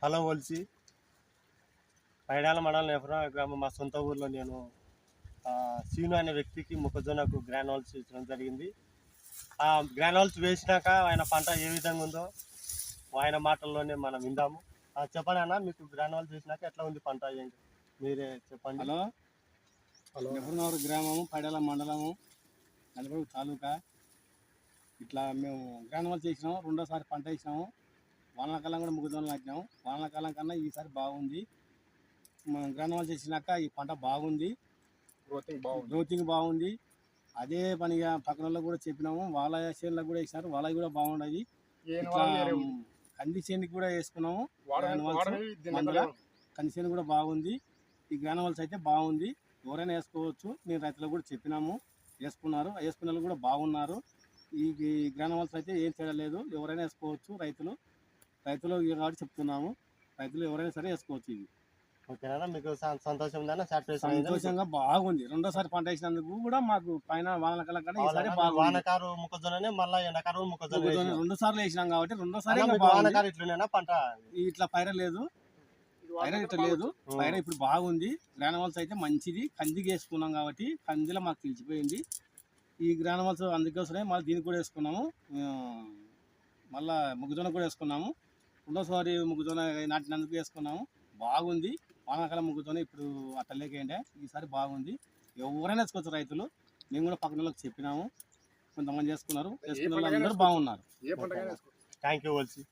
Hello వల్సి Paidala మండలం నెఫ్రా గ్రామం మా సొంత ఊర్లో నేను సీను అనే వ్యక్తికి మొక్కజొన్నకు గ్రానోల్స్ ఇచ్చడం జరిగింది. ఆ గ్రానోల్స్ వేసినాక ఆయన పంట ఏ విధంగా ఉందో ఆయన మాటల్లోనే మనం విందాము. చెప్పండి అన్న, మీకు గ్రానోల్స్ వేసినాక ఎట్లా ఉంది పంట ఏంటి మీరే చెప్పండి. హలో నెఫ్రనూరు గ్రామము, పైడాల మండలము, నలుగురు తాలూకా. ఇట్లా మేము గ్రానోల్స్ వేసినాము. రెండోసారి పంట వేసినాము. వానాకాలం కూడా మొక్కజొన్నలు నాటినాము. వానాకాలం కన్నా ఈసారి బాగుంది. గ్రానోల్స్ వేసినాక ఈ పంట బాగుంది, గ్రోతింగ్ బాగుంది. అదే పనిగా పక్కన వాళ్ళకి కూడా చెప్పినాము. వాళ్ళ చేనులకు కూడా వేసినారు, వాళ్ళకి కూడా బాగుండదు. ఇట్లా కంది చేనుకి కూడా వేసుకున్నాము. కంది చేను కూడా బాగుంది. ఈ గ్రానోల్స్ అయితే బాగుంది, ఎవరైనా వేసుకోవచ్చు. నేను రైతులకు కూడా చెప్పినాము, వేసుకున్నారు. వేసుకున్న వాళ్ళు కూడా బాగున్నారు. ఈ గ్రానోల్స్ అయితే ఏం చేయలేదు, ఎవరైనా వేసుకోవచ్చు. రైతులు కాబట్టి చెప్తున్నాము, రైతులు ఎవరైనా సరే వేసుకోవచ్చు. ఇది ఓకేనా, మీకు సంతోషంగా బాగుంది. రెండోసారి పంట వేసినందుకు కూడా మాకు పైన వానకాలం కన్నా ఈసారి వానకారు మొక్కజొన్న మళ్ళీ ఎండాకారు మొక్కజొన్న 2 సార్లు వేసినాం కాబట్టి 2వ సారి పంట ఇట్లా పైర లేదు, పైర ఇప్పుడు బాగుంది. గ్రానోల్స్ అయితే మంచిది. కందికి వేసుకున్నాం కాబట్టి కందిలో మాకు తెలిసిపోయింది. ఈ గ్రానోల్స్ అందుకోసమే మళ్ళీ దీనికి కూడా వేసుకున్నాము. మళ్ళీ మొక్కజొన్న కూడా వేసుకున్నాము. రెండోసారి మొక్కజొన్న నాటినందుకు వేసుకున్నాము. బాగుంది. వానాకాలం మొక్కజొన్న ఇప్పుడు అట్టలేకేంటే ఈసారి బాగుంది. ఎవరైనా వేసుకోవచ్చు రైతులు. మేము కూడా పక్కన వాళ్ళకి చెప్పినాము, కొంతమంది చేసుకున్నారు. వేసుకున్న వాళ్ళు అందరూ బాగున్నారు. Thank you వల్సి.